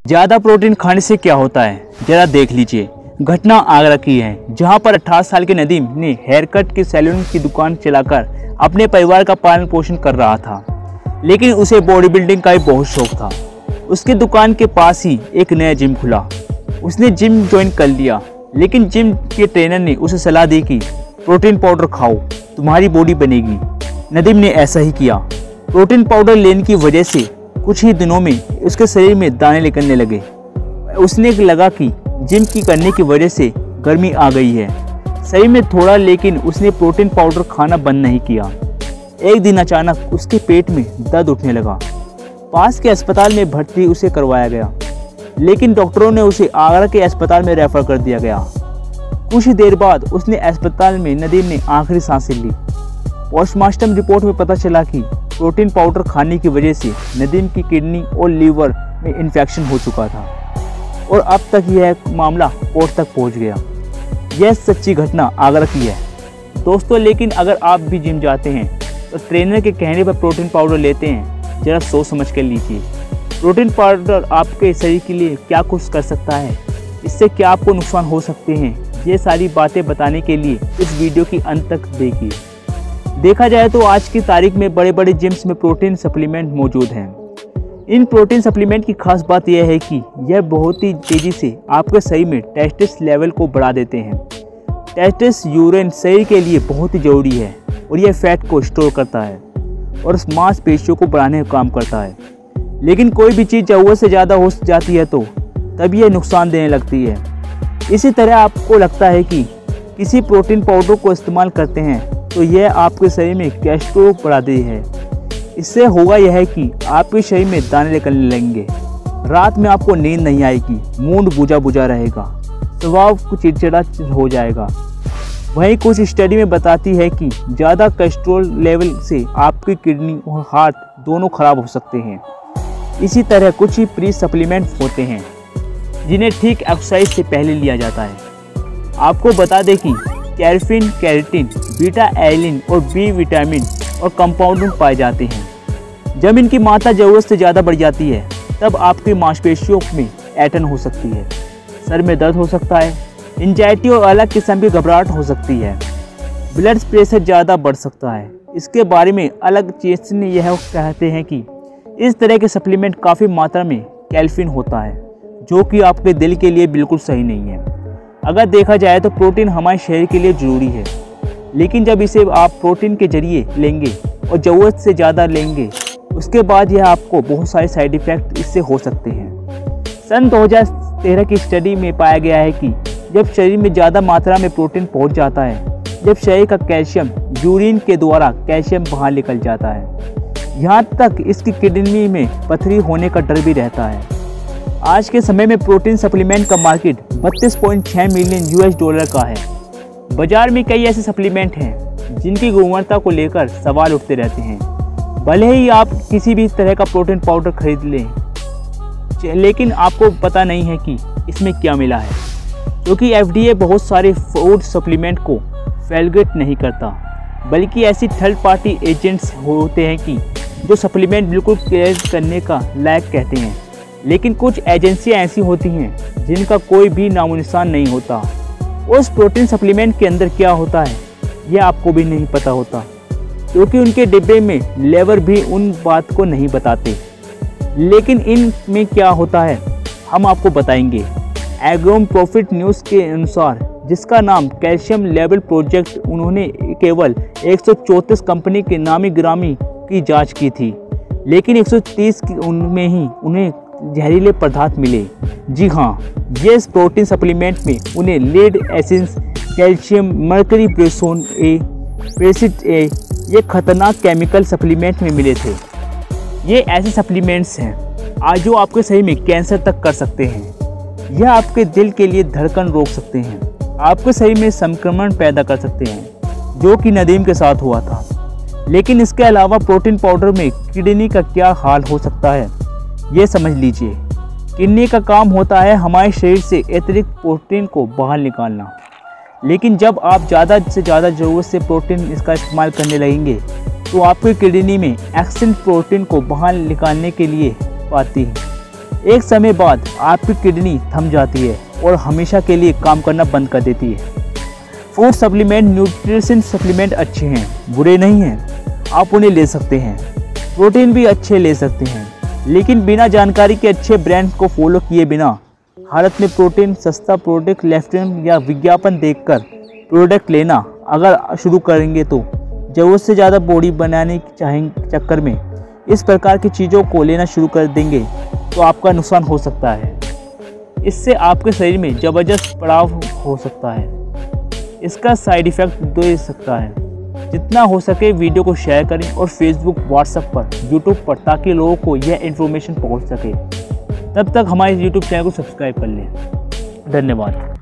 ज़्यादा प्रोटीन खाने से क्या होता है, जरा देख लीजिए। घटना आगरा की है, जहां पर 18 साल के नदीम ने हेयर कट की सैलून की दुकान चलाकर अपने परिवार का पालन पोषण कर रहा था, लेकिन उसे बॉडी बिल्डिंग का भी बहुत शौक था। उसकी दुकान के पास ही एक नया जिम खुला। उसने जिम ज्वाइन कर लिया, लेकिन जिम के ट्रेनर ने उसे सलाह दी कि प्रोटीन पाउडर खाओ, तुम्हारी बॉडी बनेगी। नदीम ने ऐसा ही किया। प्रोटीन पाउडर लेने की वजह से कुछ ही दिनों में उसके शरीर में दाने निकलने लगे। उसने लगा कि जिम की करने की वजह से गर्मी आ गई है शरीर में थोड़ा, लेकिन उसने प्रोटीन पाउडर खाना बंद नहीं किया। एक दिन अचानक उसके पेट में दर्द उठने लगा। पास के अस्पताल में भर्ती उसे करवाया गया, लेकिन डॉक्टरों ने उसे आगरा के अस्पताल में रेफर कर दिया गया। कुछ ही देर बाद उसने अस्पताल में नदीम ने आखिरी सांसें ली। पोस्टमार्टम रिपोर्ट में पता चला कि प्रोटीन पाउडर खाने की वजह से नदीम की किडनी और लीवर में इन्फेक्शन हो चुका था और अब तक यह मामला कोर्ट तक पहुंच गया। यह सच्ची घटना आगरा की है दोस्तों। लेकिन अगर आप भी जिम जाते हैं तो ट्रेनर के कहने पर प्रोटीन पाउडर लेते हैं, जरा सोच समझ कर लीजिए। प्रोटीन पाउडर आपके शरीर के लिए क्या कुछ कर सकता है, इससे क्या आपको नुकसान हो सकते हैं, ये सारी बातें बताने के लिए इस वीडियो की अंत तक देखिए। देखा जाए तो आज की तारीख में बड़े बड़े जिम्स में प्रोटीन सप्लीमेंट मौजूद हैं। इन प्रोटीन सप्लीमेंट की खास बात यह है कि यह बहुत ही तेज़ी से आपके शरीर में टेस्टोस्टेरोन लेवल को बढ़ा देते हैं। टेस्टोस्टेरोन शरीर के लिए बहुत ही ज़रूरी है और यह फैट को स्टोर करता है और मांसपेशियों को बढ़ाने का काम करता है। लेकिन कोई भी चीज़ ज़रूरत से ज़्यादा हो जाती है तो तब यह नुकसान देने लगती है। इसी तरह आपको लगता है कि किसी प्रोटीन पाउडर को इस्तेमाल करते हैं तो यह आपके शरीर में कोलेस्ट्रॉल बढ़ा देती है। इससे होगा यह है कि आपके शरीर में दाने निकलने लगेंगे, रात में आपको नींद नहीं आएगी, मूड बुझा बुझा रहेगा, स्वभाव कुछ चिड़चिड़ा हो जाएगा। वहीं कुछ स्टडी में बताती है कि ज़्यादा कोलेस्ट्रॉल लेवल से आपकी किडनी और हार्ट दोनों खराब हो सकते हैं। इसी तरह कुछ ही प्री सप्लीमेंट होते हैं जिन्हें ठीक एक्सरसाइज से पहले लिया जाता है। आपको बता दें कि कैफीन, कैरेटिन, बीटा एलिन और बी विटामिन और कंपाउंड पाए जाते हैं। जब इनकी मात्रा ज़रूरत से ज़्यादा बढ़ जाती है तब आपकी मांसपेशियों में ऐंठन हो सकती है, सर में दर्द हो सकता है, एंजाइटी और अलग किस्म की घबराहट हो सकती है, ब्लड प्रेशर ज़्यादा बढ़ सकता है। इसके बारे में अलग चीज़ यह कहते हैं कि इस तरह के सप्लीमेंट काफ़ी मात्रा में कैफीन होता है, जो कि आपके दिल के लिए बिल्कुल सही नहीं है। अगर देखा जाए तो प्रोटीन हमारे शरीर के लिए ज़रूरी है, लेकिन जब इसे आप प्रोटीन के जरिए लेंगे और ज़रूरत से ज़्यादा लेंगे, उसके बाद यह आपको बहुत सारे साइड इफ़ेक्ट इससे हो सकते हैं। सन 2013 की स्टडी में पाया गया है कि जब शरीर में ज़्यादा मात्रा में प्रोटीन पहुंच जाता है, जब शरीर का कैल्शियम यूरिन के द्वारा कैल्शियम बाहर निकल जाता है, यहाँ तक इसकी किडनी में पथरी होने का डर भी रहता है। आज के समय में प्रोटीन सप्लीमेंट का मार्केट 32.6 मिलियन US$ का है। बाजार में कई ऐसे सप्लीमेंट हैं जिनकी गुणवत्ता को लेकर सवाल उठते रहते हैं। भले ही आप किसी भी तरह का प्रोटीन पाउडर खरीद लें, लेकिन आपको पता नहीं है कि इसमें क्या मिला है, क्योंकि FDA बहुत सारे फूड सप्लीमेंट को वैलिडेट नहीं करता, बल्कि ऐसी थर्ड पार्टी एजेंट्स होते हैं कि जो सप्लीमेंट बिल्कुल क्लियर करने का लायक कहते हैं। लेकिन कुछ एजेंसियां ऐसी होती हैं जिनका कोई भी नामो निशान नहीं होता। उस प्रोटीन सप्लीमेंट के अंदर क्या होता है यह आपको भी नहीं पता होता, क्योंकि उनके डिब्बे में लेबर भी उन बात को नहीं बताते। लेकिन इनमें क्या होता है हम आपको बताएंगे। एग्रोम प्रॉफिट न्यूज़ के अनुसार, जिसका नाम कैल्शियम लेवल प्रोजेक्ट, उन्होंने केवल 134 कंपनी के नामी गिरामी की जांच की थी, लेकिन 130 उनमें ही उन्हें जहरीले पदार्थ मिले। जी हाँ, ये प्रोटीन सप्लीमेंट में उन्हें लीड एसेंस, कैल्शियम, मर्करी, प्रेसोन ए, प्रेसिड ए, ये खतरनाक केमिकल सप्लीमेंट में मिले थे। ये ऐसे सप्लीमेंट्स हैं आज जो आपके शरीर में कैंसर तक कर सकते हैं। यह आपके दिल के लिए धड़कन रोक सकते हैं, आपके शरीर में संक्रमण पैदा कर सकते हैं, जो कि नदीम के साथ हुआ था। लेकिन इसके अलावा प्रोटीन पाउडर में किडनी का क्या हाल हो सकता है ये समझ लीजिए। किडनी का काम होता है हमारे शरीर से अतिरिक्त प्रोटीन को बाहर निकालना, लेकिन जब आप ज़्यादा से ज़्यादा ज़रूरत से प्रोटीन इसका इस्तेमाल करने लगेंगे तो आपकी किडनी में एक्सेस प्रोटीन को बाहर निकालने के लिए पाती है। एक समय बाद आपकी किडनी थम जाती है और हमेशा के लिए काम करना बंद कर देती है। फूड सप्लीमेंट, न्यूट्रिशन सप्लीमेंट अच्छे हैं, बुरे नहीं हैं, आप उन्हें ले सकते हैं। प्रोटीन भी अच्छे ले सकते हैं, लेकिन बिना जानकारी के अच्छे ब्रांड्स को फॉलो किए बिना हालत में प्रोटीन, सस्ता प्रोडक्ट, लेफ्टिन या विज्ञापन देखकर प्रोडक्ट लेना अगर शुरू करेंगे तो ज़रूरत से ज़्यादा बॉडी बनाने के चक्कर में इस प्रकार की चीज़ों को लेना शुरू कर देंगे तो आपका नुकसान हो सकता है। इससे आपके शरीर में ज़बरदस्त पड़ाव हो सकता है। इसका साइड इफ़ेक्ट दे सकता है। जितना हो सके वीडियो को शेयर करें और फेसबुक, व्हाट्सएप पर, यूट्यूब पर, ताकि लोगों को यह इन्फॉर्मेशन पहुंच सके। तब तक हमारे यूट्यूब चैनल को सब्सक्राइब कर लें। धन्यवाद।